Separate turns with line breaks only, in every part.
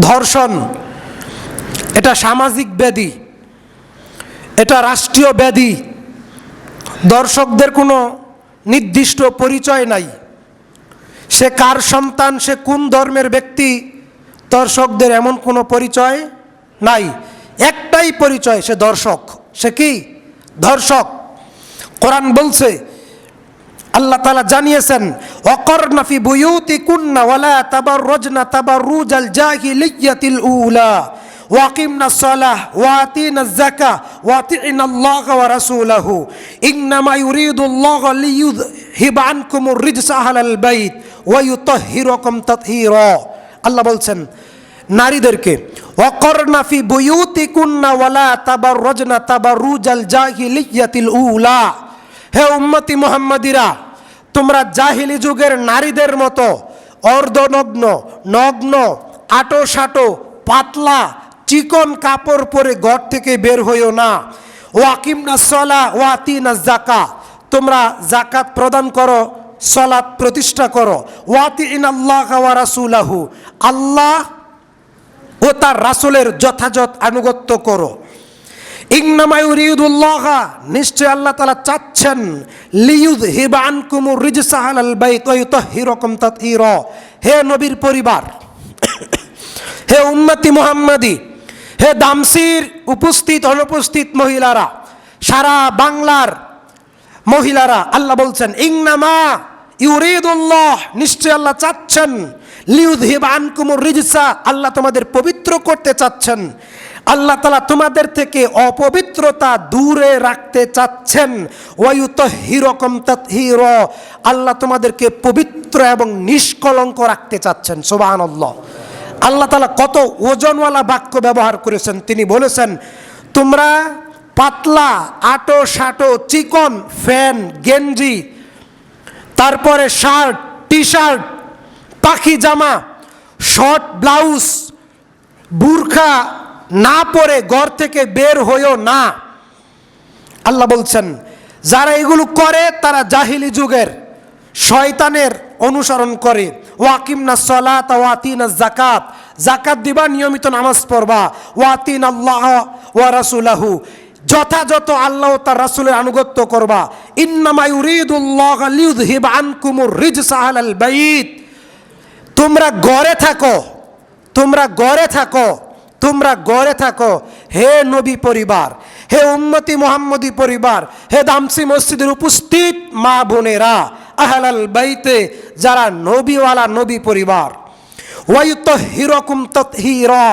ধর্ষণ এটা সামাজিক ব্যাধি, এটা রাষ্ট্রীয় ব্যাধি। দর্শকদের কোনো নির্দিষ্ট পরিচয় নাই, সে কার সন্তান, সে কোন ধর্মের ব্যক্তি, দর্শকদের এমন কোনো পরিচয় নাই। একটাই পরিচয়, সে দর্শক। সে কি? ধর্ষক। কোরআন বলছে, আল্লাহ তাআলা জানিয়েছেন, ওয়াকরনা ফি বুয়ুতিকুন্না ওয়ালা তাবাররুজনা তাবাররুজাল জাহিলিয়াতিল উলা ওয়াকিমনাস সালাহ ওয়াতিনাজ যাকাহ ওয়াতিনাল্লাহা ওয়া রাসূলাহু ইন্নামা ইউরিদুল্লাহু লিইয়ুযহিবা আনকুমুর রিজসা আহলাল বাইত ওয়া ইউতাহহিরাকুম তাতহীরা। আল্লাহ বলছেন নারীদেরকে, ওয়াকরনা ফি বুয়ুতিকুন্না ওয়ালা তাবাররুজনা তাবাররুজাল জাহিলিয়াতিল উলা। হে উম্মতি মুহাম্মাদিরা, তোমরা জাহিলি যুগের নারীদের মতো অর্ধনগ্ন, নগ্ন, আটো সাটো, পাতলা, চিকন কাপড় পরে ঘর থেকে বের হইও না। ওয়াকিমনাস সালাহ ওয়াতিনাজ যাকাহ, তোমরা যাকাত প্রদান করো, সালাত প্রতিষ্ঠা করো। ওয়াতিনাল্লাহা ওয়া রাসূলাহু, আল্লাহ ও তার রাসূলের যথাযথ আনুগত্য করো। ইন্নামা ইউরিদুল্লাহা, নিশ্চয় আল্লাহ তাআলা চাচ্ছেন, লিইয়ুযহিবা আনকুমুর রিজসা আহলাল বাইত ওয়া ইউতাহহিরাকুম তাতহীরা। হে নবীর পরিবার, হে উম্মতি মুহাম্মাদি, হে দামসির উপস্থিত অনুপস্থিত মহিলারা, সারা বাংলার মহিলারা, আল্লাহ বলছেন ইন্নামা ইউরিদুল্লাহ, নিশ্চয় আল্লাহ চাচ্ছেন, লিইয়ুযহিবা আনকুমুর রিজসা, আল্লাহ তোমাদের পবিত্র করতে চাচ্ছেন। আল্লাহ তাআলা তোমাদের থেকে অপবিত্রতা দূরে রাখতে চাচ্ছেন। ওয়া ইউতাহহিরাকুম তাতহীরা, আল্লাহ তোমাদেরকে পবিত্র এবং নিষ্কলঙ্ক রাখতে চাচ্ছেন। সুবহানাল্লাহ। আল্লাহ তাআলা কত ওজনওয়ালা বাক্য ব্যবহার করেছেন। তিনি বলেছেন, তোমরা পাতলা, আটো সাটো, চিকন ফ্যান, গেঞ্জি, তারপরে শার্ট, টি শার্ট, পাখি জামা, শর্ট ব্লাউজ, বুরখা না পরে ঘর থেকে বের হইও না। আল্লাহ বলছেন, যারা এগুলো করে তারা জাহিলি যুগের শয়তানের অনুসরণ করে। ওয়াকিমনাস সালাত ওয়াতিনাজ যাকাত, যাকাত দিবা, নিয়মিত নামাজ পড়বা। ওয়াতিনাল্লাহা ওয়া রাসূলাহু, যথাযথ আল্লাহ ও তার রাসূলের আনুগত্য করবা। ইন্নামা ইউরিদুল্লাহু লিইয়ুযহিবা আনকুমুর রিজসা আহলাল বাইত, তোমরা ঘরে থাকো, তোমরা ঘরে থাকো, তোমরা ঘরে থাকো। হে নবী পরিবার, হে উম্মতি মুহাম্মদী পরিবার, হে দামসি মসজিদের উপস্থিত মা বোনেরা, আহলাল বাইতে, যারা নবীওয়ালা নবী পরিবার। ওয়া ইউতাহহিরাকুম তাতহীরা,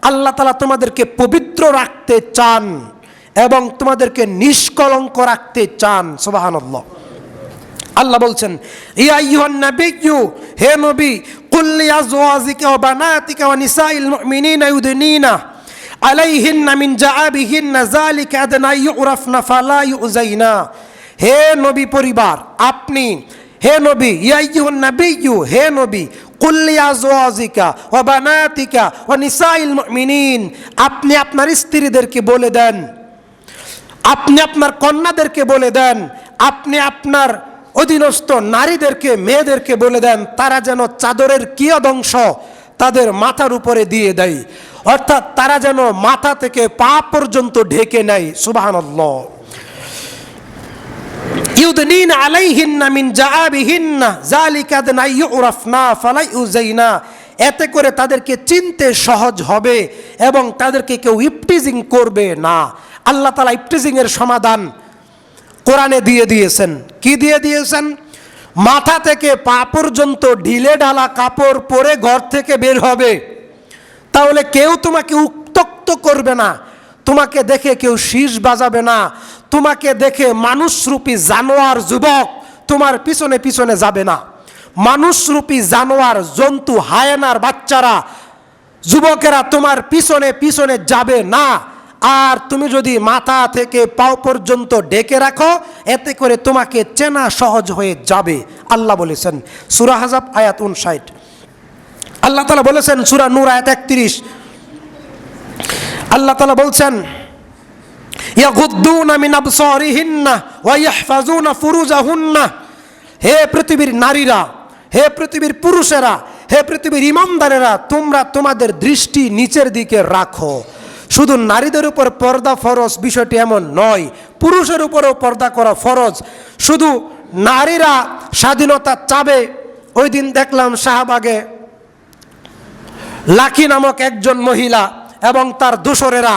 আল্লাহ তাআলা তোমাদেরকে পবিত্র রাখতে চান এবং তোমাদেরকে নিষ্কলঙ্ক রাখতে চান। সুবহানাল্লাহ। আল্লাহ বলছেন, ইয়া আইয়ুহান নাবিয়্যু, হে নবী, কুল লিআজওয়াজিকা ওয়া বানাতিকা ওয়া নিসাইল মুমিনিনা ইউদনিনা আলাইহিন্না মিন জাআবিহিন্না যালিকা আদনা ইউরাফনা ফালা ইউযাইনা। হে নবী পরিবার, আপনি, হে নবী, ইয়া আইয়ুহান নাবিয়্যু, হে নবী, কুল লিআজওয়াজিকা ওয়া বানাতিকা ওয়া নিসাইল মুমিনিন, আপনি আপনার স্ত্রীদেরকে বলে দেন, আপনি আপনার কন্যাদেরকে বলে দেন, আপনি আপনার অধীনস্থ নারীদেরকে, মেয়েদেরকে বলে দেন, তারা যেন চাদরের কিয়দংশ তাদের মাথার উপরে দিয়ে দেয়, অর্থাৎ তারা যেন মাথা থেকে পা পর্যন্ত ঢেকে নেয়। সুবহানাল্লাহ। ইউদনিনা আলাইহিন্না মিন জাআবিহিন্না যালিকা আদনা ইউরাফনা ফালা ইউযাইনা, এতে করে তাদেরকে চিনতে সহজ হবে এবং তাদেরকে কেউ ইফটিজিং করবে না। আল্লাহ তাআলা ইফটিজিং এর সমাধান কোরআনে দিয়ে দিয়েছেন। কি দিয়ে দিয়েছেন? মাথা থেকে পা পর্যন্ত ঢিলে ঢালা কাপড় পরে ঘর থেকে বের হবে, তাহলে কেউ তোমাকে উত্ত্যক্ত করবে না, তোমাকে দেখে কেউ শীষ বাজাবে না, তোমাকে দেখে মানুষরূপী জানোয়ার যুবক তোমার পিছনে পিছনে যাবে না। মানুষরূপী জানোয়ার, জন্তু, হায়েনার বাচ্চারা, যুবকেরা তোমার পিছনে পিছনে যাবে না। আর তুমি যদি মাথা থেকে পাও পর্যন্ত ঢেকে রাখো, এতে করে তোমাকে চেনা সহজ হয়ে যাবে। আল্লাহ বলেছেন সূরা আহজাব আয়াত 59। আল্লাহ তাআলা বলেছেন সূরা নূর আয়াত 31, আল্লাহ তাআলা বলছেন, ইয়াগুদ্দুনা মিন আবসারিহিন্না ওয়া ইয়াহফাজুনা ফুরুজাহুন্না। হে পৃথিবীর নারীরা, হে পৃথিবীর পুরুষেরা, হে পৃথিবীর ইমানদারেরা, তোমরা তোমাদের দৃষ্টি নিচের দিকে রাখো। শুধু নারীদের উপর পর্দা ফরজ বিষয়টি এমন নয়, পুরুষের উপরেও পর্দা করা ফরজ। শুধু নারীরা স্বাধীনতা চাবে, ওই দিন দেখলাম শাহবাগে লাকি নামক একজন মহিলা এবং তার দোসরেরা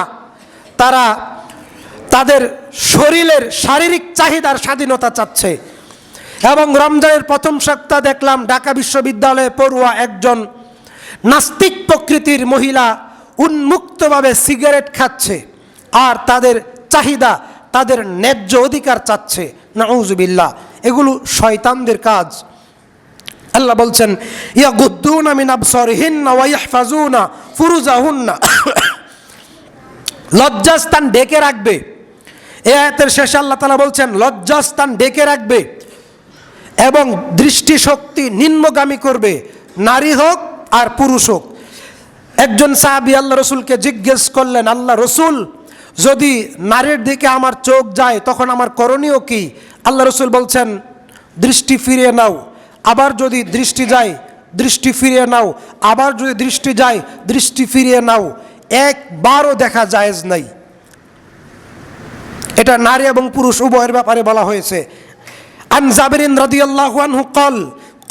তারা তাদের শরীরের শারীরিক চাহিদার স্বাধীনতা চাচ্ছে। এবং রমজানের প্রথম সপ্তাহ দেখলাম ঢাকা বিশ্ববিদ্যালয়ে পড়ুয়া একজন নাস্তিক প্রকৃতির মহিলা উন্মুক্তভাবে সিগারেট খাচ্ছে আর তাদের চাহিদা, তাদের ন্যায্য অধিকার চাচ্ছে। নাউযুবিল্লাহ, এগুলো শয়তানদের কাজ। আল্লাহ বলছেন, ইয়াগুদ্দুনা মিন আবসারিহিন্না ওয়া ইয়াহফাজুনা ফুরুজাহুন্না, লজ্জাস্থান ঢেকে রাখবে। এই আয়াতের শেষে আল্লাহ তাআলা বলছেন লজ্জাস্থান ঢেকে রাখবে এবং দৃষ্টিশক্তি নিম্নগামী করবে, নারী হোক আর পুরুষ হোক। একজন সাহাবী আল্লাহ রসুলকে জিজ্ঞেস করলেন, আল্লাহ রসুল, যদি নারীর দিকে আমার চোখ যায় তখন আমার করণীয় কি? আল্লাহ রসুল বলছেন, দৃষ্টি ফিরিয়ে নাও। আবার যদি দৃষ্টি যায়, দৃষ্টি ফিরিয়ে নাও। আবার যদি দৃষ্টি যায়, দৃষ্টি ফিরিয়ে নাও। একবারও দেখা জায়েজ নাই। এটা নারী এবং পুরুষ উভয়ের ব্যাপারে বলা হয়েছে। আন জাবিরিন রাদিয়াল্লাহু আনহু قال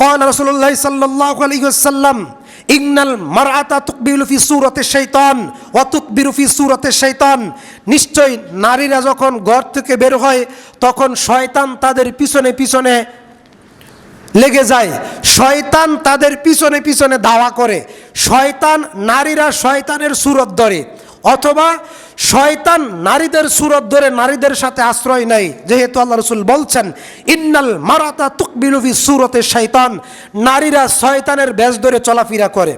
قال رسول الله صلى الله عليه وسلم ইন্নাল মারআতা তুকবিলু ফি সূরাতি শাইতান ওয়া তুকবিরু ফি সূরাতি শাইতান, নিশ্চয় নারীরা যখন ঘর থেকে বের হয় তখন শয়তান তাদের পিছনে পিছনে লেগে যায়, শয়তান তাদের পিছনে পিছনে ধাওয়া করে। শয়তান, নারীরা শয়তানের সূরত ধরে, অথবা শয়তান নারীদের সূরত ধরে নারীদের সাথে আশ্রয় নেয়। যেহেতু আল্লাহ রাসূল বলছেন ইন্নাল মারআতা তুকবিলু ফি সূরাতি শাইতান, নারীরা শয়তানের বেশ ধরে চলাফেরা করে।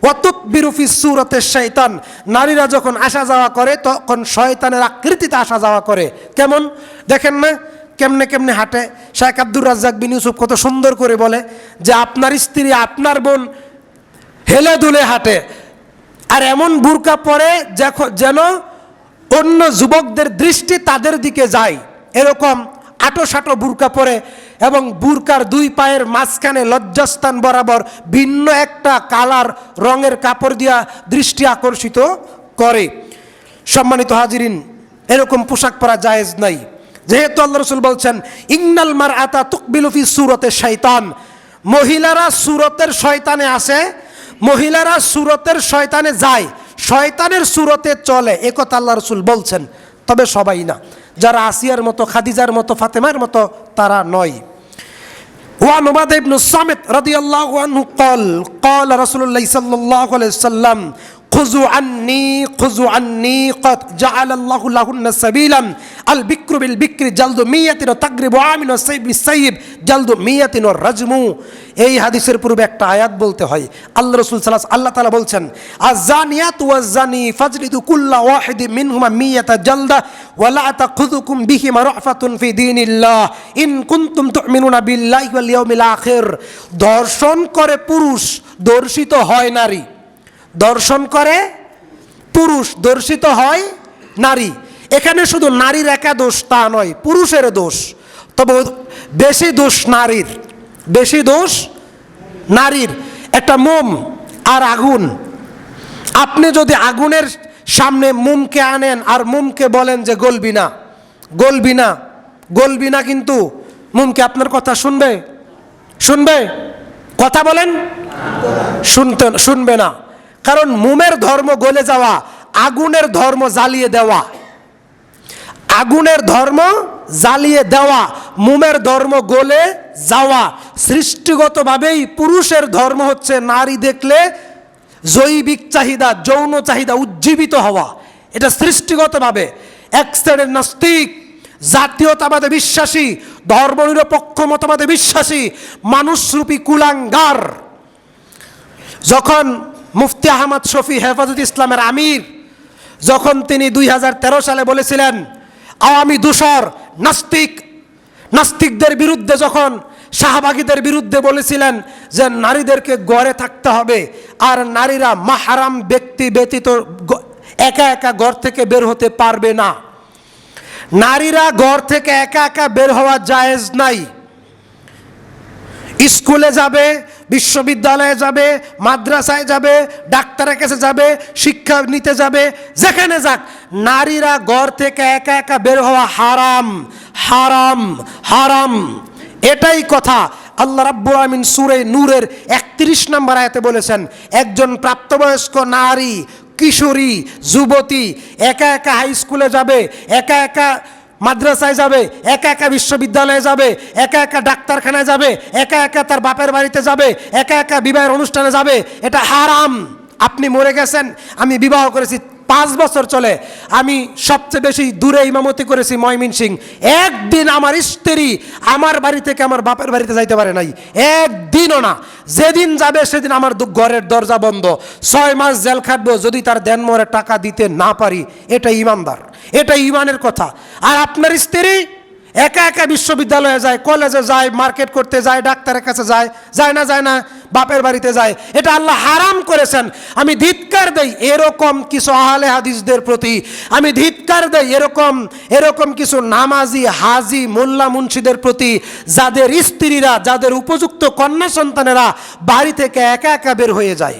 ওয়া তুকবিরু ফি সূরাতি শাইতান, নারীরা যখন আসা যাওয়া করে তখন শয়তানের আকৃতিতে আসা যাওয়া করে। কেমন দেখেন না, কেমনে কেমনে হাঁটে। শেখ আব্দুর রাজ্জাক বিন ইউসুফ কত সুন্দর করে বলে যে আপনার স্ত্রী, আপনার বোন হেলে দুলে হাঁটে আর এমন বুরকা পরে যেন অন্য যুবকদের দৃষ্টি তাদের দিকে যায়, এরকম আটো সাটো বুরকা পরে এবং বুরকার দুই পায়ের মাঝখানে লজ্জাস্থান বরাবর ভিন্ন একটা কালার রঙের কাপড় দিয়া দৃষ্টি আকর্ষিত করে। সম্মানিত হাজিরিন, এরকম পোশাক পরা জায়েজ নাই। যেহেতু আল্লাহ রাসূল বলছেন ইন্নাল মারআতা তুকবিলু ফি সূরাতি শাইতান, মহিলারা সূরতের শয়তানে আসে, মহিলারা সূরতের শয়তানে যায়, শয়তানের সূরতে চলে, একথা আল্লাহ রাসূল বলছেন। তবে সবাই না, যারা আসিয়ার মতো, খাদিজার মতো, ফাতেমার মতো তারা নয়। ওয়া উবাদা ইবনে সামিত রাদিয়াল্লাহু আনহু قال قال رسول الله صلى الله عليه وسلم خذوا عني قد جعل الله لهن سبيلا البكر بالبكر جلد 100 وتقريب عام والسيب بالسيب جلد 100 والرجم। এই হাদিসের পূর্বে একটা আয়াত বলতে হয়। আল্লাহ রাসূল আল্লাহ তাআলা বলছেন আয-যানিয়াতু ওয়াজ-যানি ফাজলিদু কুল্লা ওয়াহিদিন মিনহুমা 100 জালদা ওয়া লা তাখুযুকুম বিহিমা রাফাতুন ফি দীনিল্লাহ ইন কুনতুম তু'মিনুনা বিল্লাহি ওয়াল ইয়াউমিল আখির। দর্শন করে পুরুষ, দর্শিত হয় নারী। দর্শন করে পুরুষ, দর্শিত হয় নারী। এখানে শুধু নারীর একা দোষ তা নয়, পুরুষের দোষ। তবে বেশি দোষ নারীর, বেশি দোষ নারীর। একটা মোম আর আগুন, আপনি যদি আগুনের সামনে মোমকে আনেন আর মোমকে বলেন যে গলবি না, গলবি না, গলবি না, কিন্তু মোমকে আপনার কথা শুনবে? শুনবে? কথা বলেন, শুনবে না। কারণ মোমের ধর্ম গলে যাওয়া, আগুনের ধর্ম জ্বালিয়ে দেওয়া। আগুনের ধর্ম জ্বালিয়ে দেওয়া, মোমের ধর্ম গলে যাওয়া। সৃষ্টিগতভাবেই পুরুষের ধর্ম হচ্ছে নারী দেখলে জৈবিক চাহিদা, যৌন চাহিদা উজ্জীবিত হওয়া। এটা সৃষ্টিগতভাবে। এক শ্রেণীর নাস্তিক, জাতীয়তাবাদে বিশ্বাসী, ধর্মনিরপেক্ষ মতবাদে বিশ্বাসী মানুষরূপী কুলাঙ্গার যখন মুফতি আহমদ শফি হেফাজত ইসলামের আমির, যখন তিনি 2013 সালে বলেছিলেন আওয়ামী দূষর নাস্তিকদের বিরুদ্ধে, যখন শাহবাগীদের বিরুদ্ধে বলেছিলেন যে নারীদেরকে ঘরে থাকতে হবে আর নারীরা মাহরাম ব্যক্তি ব্যতীত একা একা ঘর থেকে বের হতে পারবে না, নারীরা ঘর থেকে একা একা বের হওয়া জায়েজ নাই। স্কুলে যাবে, বিশ্ববিদ্যালয়ে যাবে, মাদ্রাসায় যাবে, ডাক্তারের কাছে যাবে, শিক্ষা নিতে যাবে, যেখানে যাক, নারীরা ঘর থেকে একা একা বের হওয়া হারাম, হারাম, হারাম। এটাই কথা আল্লাহ রাব্বুল আমিন সূরা নূরের 31 নম্বর আয়াতে বলেছেন, একজন প্রাপ্তবয়স্ক নারী, কিশোরী, যুবতী একা একা হাই স্কুলে যাবে, একা একা মাদ্রাসায় যাবে, একা একা বিশ্ববিদ্যালয়ে যাবে, একা একা ডাক্তারখানায় যাবে, একা একা তার বাপের বাড়িতে যাবে, একা একা বিবাহের অনুষ্ঠানে যাবে, এটা হারাম। আপনি মরে গেছেন, আমি বিবাহ করেছি 5 বছর চলে, আমি সবচেয়ে বেশি দূরে ইমামতি করেছি ময়মনসিংহ। একদিন আমার স্ত্রী আমার বাড়ি থেকে আমার বাপের বাড়িতে যাইতে পারে নাই, একদিনও না। যেদিন যাবে সেদিন আমার ঘরের দরজা বন্ধ। 6 মাস জেল খাটবো যদি তার দেনমোহরের টাকা দিতে না পারি। এটা ইমানদার, এটা ইমানের কথা। আর আপনার স্ত্রী একা একা বিশ্ববিদ্যালয়ে যায়, কলেজে যায়, মার্কেট করতে যায়, ডাক্তারের কাছে যায়, যায় না, যায় না, বাপের বাড়িতে যায়। এটা আল্লাহ হারাম করেছেন। আমি ধিক্কার দেই এরকম কিছু আহলে হাদিসদের প্রতি, আমি ধিক্কার দেই এরকম কিছু নামাজি, হাজি, মোল্লা, মুন্সিদের প্রতি, যাদের স্ত্রীরা, যাদের উপযুক্ত কন্যা সন্তানেরা বাড়ি থেকে একা একা বের হয়ে যায়।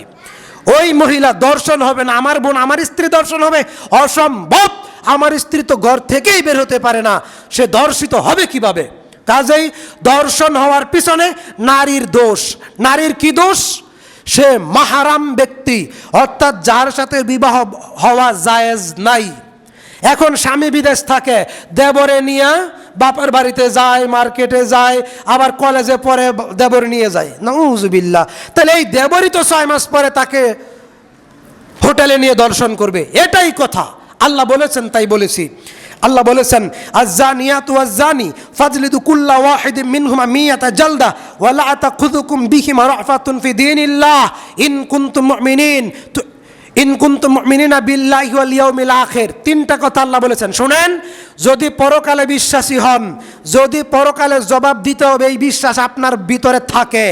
ওই মহিলা দর্শন হবে না, আমার বোন, আমার স্ত্রী দর্শন হবে, অসম্ভব। আমার স্ত্রী তো ঘর থেকেই বের হতে পারে না, সে দর্শিত হবে কিভাবে? কাজেই দর্শন হওয়ার পিছনে নারীর দোষ। নারীর কি দোষ? সে মাহারাম ব্যক্তি, অর্থাৎ যার সাথে বিবাহ হওয়া জায়েজ নাই। এখন স্বামী বিদেশ থাকে, দেবরে নিয়ে বাপের বাড়িতে যায়, মার্কেটে যায়, আবার কলেজে পড়ে দেবরে নিয়ে যায়, নাউজুবিল্লাহ। তাহলে এই দেবরই তো 6 মাস পরে তাকে হোটেলে নিয়ে দর্শন করবে, এটাই কথা। আল্লাহ বলেছেন, তাই বলেছি। আল্লাহ বলেছেন, আয-যানিয়াতু ওয়াজ-যানি ফাজলিদু কুল্লা ওয়াহিদিন মিনহুমা মিয়াতা জালদা ওয়া লা তাখুযুকুম বিহিমা রাফাতুন ফি দীনিল্লাহ ইন কুনতুম মুমিনিন বিল্লাহি ওয়াল ইয়াউমিল আখির। 3টা কথা আল্লাহ বলেছেন। শুনেন, যদি পরকালে বিশ্বাসী হন, যদি পরকালে জবাব দিতে হবে এই বিশ্বাস আপনার ভিতরে থাকে,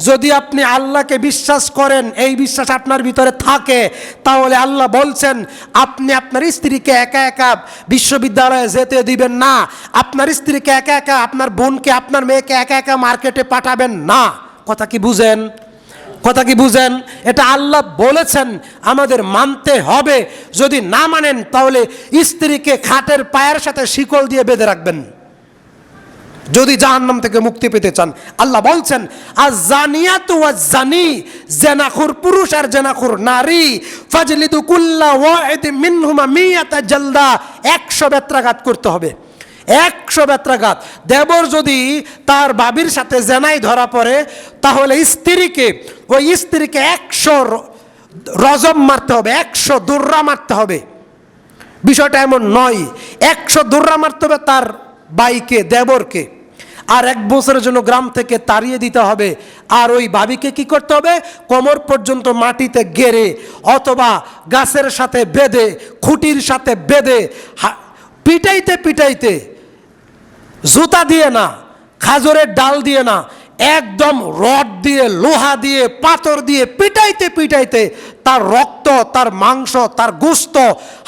যদি আপনি আল্লাহকে বিশ্বাস করেন এই বিশ্বাস আপনার ভিতরে থাকে, তাহলে আল্লাহ বলছেন আপনি আপনার স্ত্রীকে একা একা বিশ্ববিদ্যালয়ে যেতে দিবেন না, আপনার স্ত্রীকে একা একা, আপনার বোনকে, আপনার মেয়েকে একা একা মার্কেটে পাঠাবেন না। কথা কি বুঝেন? কথা কি বুঝেন? এটা আল্লাহ বলেছেন, আমাদের মানতে হবে। যদি না মানেন তাহলে স্ত্রীকে খাটের পায়ের সাথে শিকল দিয়ে বেঁধে রাখবেন, যদি জাহান্নাম থেকে মুক্তি পেতে চান। আল্লাহ বলছেন, আয-যানিয়াতু ওয়াজ-যানি, জেনাখুর পুরুষ আর জেনাখুর নারী, ফাজলিদু কুল্লা ওয়াহিদিন মিনহুমা মিয়াতা জালদা, 100 বেত্রাঘাত করতে হবে, 100 বেত্রাঘাত। দেবর যদি তার বাবির সাথে জেনায় ধরা পড়ে, তাহলে ওই স্ত্রীকে 100 রজম মারতে হবে, 100 দুর্রা মারতে হবে। বিষয়টা এমন নয়, 100 দুর্রা মারতে হবে তার বাইকে, দেবরকে, আর 1 বছরের জন্য গ্রাম থেকে তাড়িয়ে দিতে হবে। আর ওই বাবিকে কি করতে হবে? কোমর পর্যন্ত মাটিতে গেড়ে অথবা গাছের সাথে বেঁধে, খুঁটির সাথে বেঁধে, পিটাইতে পিটাইতে, জুতা দিয়ে না, খাজরের ডাল দিয়ে না, একদম রড দিয়ে, লোহা দিয়ে, পাথর দিয়ে পিটাইতে পিটাইতে তার রক্ত, তার মাংস, তার গোশত,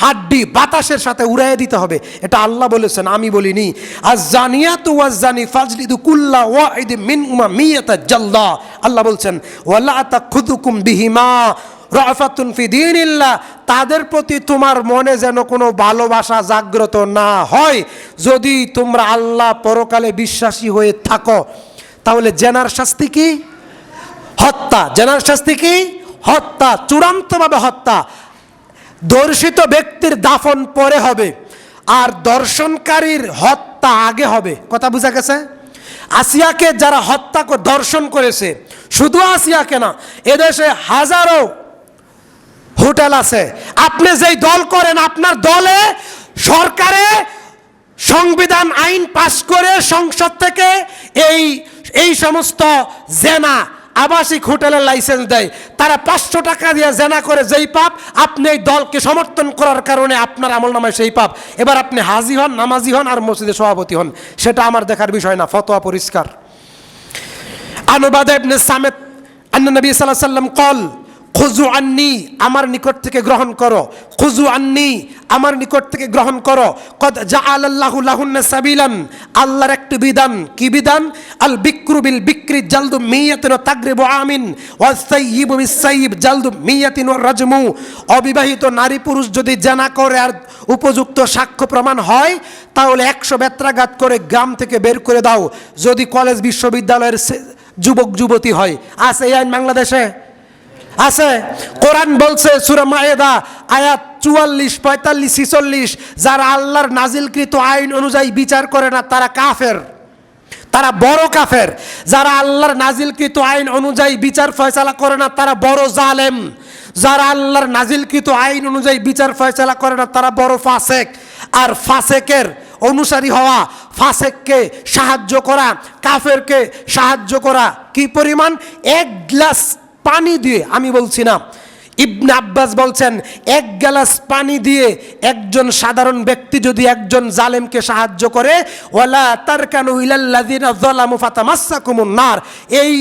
হাড্ডি বাতাসের সাথে উড়াইয়ে দিতে হবে। এটা আল্লাহ বলেছেন, আমি বলিনি। আয-যানিয়াতু ওয়াজ-যানি ফাজলিদু কুল্লা ওয়াহিদিন মিনহুমা মিয়াতা জালদা। আল্লাহ বলছেন, ওয়া লা তাখুযুকুম বিহিমা রাফাতুন ফি দীনিল্লাহ, তাদের প্রতি তোমার মনে যেন কোনো ভালোবাসা জাগ্রত না হয়। যদি তোমরা আল্লাহ পরকালে বিশ্বাসী হয়ে থাকো, তাহলে জেনার শাস্তি কি? হত্যা। জেনার শাস্তি কি? হত্যা, চূড়ান্তভাবে হত্যা। দর্শিত ব্যক্তির দাফন পরে হবে, আর দর্শনকারীর হত্যা আগে হবে। কথা বুঝা গেছে? আসিয়াকে যারা হত্যা দর্শন করেছে, শুধু আসিয়াকে না, এদেশে হাজারো হোটেল আছে। আপনি যেই দল করেন, আপনার দলে সরকারে সংবিধান আইন পাশ করে সংসদ থেকে এই সমস্ত জেনা আবাসিক হোটেলের লাইসেন্স দেয়। তারা 500 টাকা দিয়ে জেনা করে যেই পাপ, আপনি এই দলকে সমর্থন করার কারণে আপনার আমলনামায় সেই পাপ। এবার আপনি হাজি হন, নামাজি হন, আর মসজিদে সভাপতি হন, সেটা আমার দেখার বিষয় না। ফতোয়া পরিষ্কার। আনুবাদে ইবনে সামেত আন্না নবী সাল্লাল্লাহু আলাইহি ওয়াসাল্লাম কল, খুযু আন্নি, আমার নিকট থেকে গ্রহণ করো, খুযু আন্নি, আমার নিকট থেকে গ্রহণ করো। কদ জাআলাল্লাহু লাহুন্না সাবিলান, আল্লাহর একটি বিধান। কি বিধান? আল বিক্রু বিল বিক্রি জালদু মিয়াতিন ওয়া তাগরিবু আমিন ওয়াস সাইয়্যিবু বিস সাইয়্যিব জালদু মিয়াতিন ওয়া রাজমু। অবিবাহিত নারী পুরুষ যদি জেনা করে আর উপযুক্ত সাক্ষ্য প্রমাণ হয় তাহলে 100 বেত্রাঘাত করে গ্রাম থেকে বের করে দাও। যদি কলেজ বিশ্ববিদ্যালয়ের যুবক যুবতী হয়। আছে এই আইন বাংলাদেশে? আছে। কোরআন বলছে সূরা মায়েদা আয়াত 44, 45, 46, যারা আল্লাহর নাজিলকৃত আইন অনুযায়ী বিচার করে না তারা কাফের, তারা বড় কাফের। যারা আল্লাহর নাজিলকৃত আইন অনুযায়ী বিচার ফয়সালা করে না তারা বড় জালেম। যারা আল্লাহর নাজিলকৃত আইন অনুযায়ী বিচার ফয়সালা করে না তারা বড় ফাসেক। আর ফাসেকের অনুসারী হওয়া, ফাসেককে সাহায্য করা, কাফেরকে সাহায্য করা কি পরিমাণ? 1 গ্লাস পানি দিয়ে, আমি বলছি না, ইবনে আব্বাস বলছেন 1 গ্লাস পানি দিয়ে একজন সাধারণ ব্যক্তি যদি একজন জালেমকে সাহায্য করে, ওয়ালা তারকানু ইলাল্লাযিনা যালামু ফাতামাসসাকুমুন নার, এই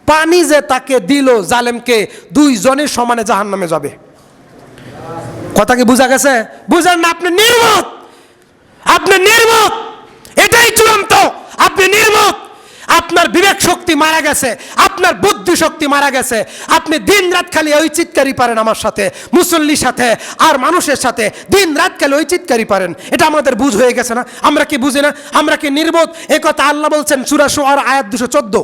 পানি যে তাকে দিল জালেমকে, 2 জনে সমানে জাহান্নামে যাবে। কথা কি বোঝা গেছে? বুঝেন না? আপনি নির্বোধ, আপনি নির্বোধ, এটাই চূড়ান্ত। আপনি নির্বোধ, আপনার বিবেক শক্তি মারা গেছে, আপনার বুদ্ধি শক্তি মারা গেছে। আপনি দিন রাত খালি ওই চিৎকারই পারেন আমার সাথে, মুসল্লির সাথে আর মানুষের সাথে দিন রাত খালি ওই চিৎকারই পারেন। এটা আমাদের বুঝ হয়ে গেছে না? আমরা কি বুঝি না? আমরা কি নির্বোধ? এ কথা আল্লাহ বলছেন সূরা শুআরা আয়াত 214।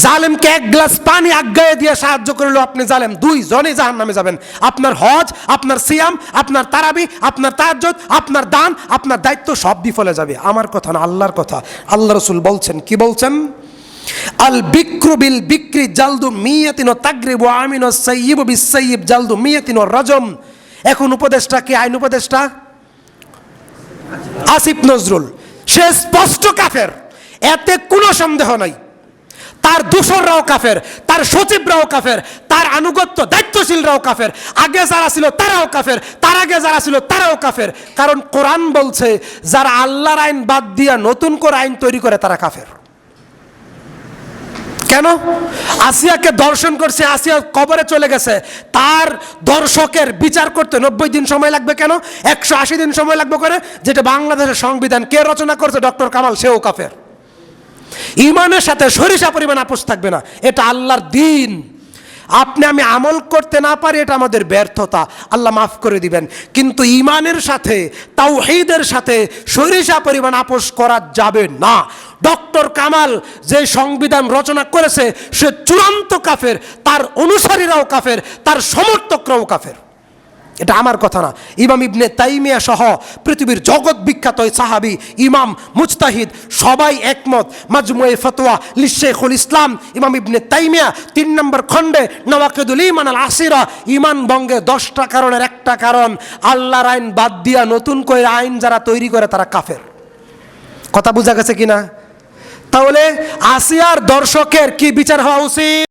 জালেমকে 1 গ্লাস পানি আজ্ঞায় দিয়ে সাহায্য করলো আপনি জালেম, 2 জনে জাহান্নামে যাবেন। আপনার হজ, আপনার সিয়াম, আপনার তারাবি, আপনার তাহাজ্জুদ, আপনার দান, আপনার দায়িত্ব সব বিফলে যাবে। আমার কথা না, আল্লাহর কথা। আল্লাহ রাসূল বলছেন, কি বলছেন? আল বিক্রু বিল বিক্রি জালদু মিয়াতিন ওয়া তাগরিবু আমিন ওয়াস সাইয়্যিবু বিস সাইয়্যিব জালদু মিয়াতিন ওয়া রাজম। এখন উপদেষ্টা কি? আইন উপদেষ্টা আসিফ নজরুল, সে স্পষ্ট কাফের, এতে কোনো সন্দেহ নাই। তার দূষররাও কাফের, তার সচিবরাও কাফের, তার আনুগত্য দায়িত্বশীলরাও কাফের, আগে যারা ছিল তারাও কাফের, তার আগে যারা ছিল তারাও কাফের। কারণ কোরআন বলছে যারা আল্লাহর আইন বাদ দিয়া নতুন করে আইন তৈরি করে তারা কাফের। কেন? আসিয়াকে দর্শন করছে, আসিয়া কবরে চলে গেছে, তার দর্শকের বিচার করতে 90 দিন সময় লাগবে। কেন? 180 দিন সময় লাগবে করে। যেটা বাংলাদেশের সংবিধান কে রচনা করছে? ডক্টর কামাল, সেও কাফের। ইমানের সাথে সরিষা পরিমাণ আপোষ থাকবে না। এটা আল্লাহর দিন। আপনি আমি আমল করতে না পারি, এটা আমাদের ব্যর্থতা, আল্লাহ মাফ করে দিবেন। কিন্তু ইমানের সাথে, তাওহীদের সাথে সরিষা পরিমাণ আপোষ করা যাবে না। ডক্টর কামাল যে সংবিধান রচনা করেছে সে চূড়ান্ত কাফের, তার অনুসারীরাও কাফের, তার সমর্থকরাও কাফের। এটা আমার কথা না, ইমাম ইবনে তাইমিয়া সহ পৃথিবীর জগৎ বিখ্যাত সাহাবী, ইমাম, মুজতাহিদ সবাই একমত। মাজমুয়ে ফতোয়া লিশেখুল ইসলাম ইমাম ইবনে তাইমিয়া 3 নম্বর খণ্ডে নওয়াকিদুল ঈমান আল আসিরা, ঈমান ভঙ্গে 10টা কারণের একটা কারণ আল্লাহর আইন বাদ দিয়া নতুন করে আইন যারা তৈরি করে তারা কাফের। কথা বোঝা গেছে কিনা? তাহলে আসিয়ার দর্শকের কি বিচার হওয়া উচিত?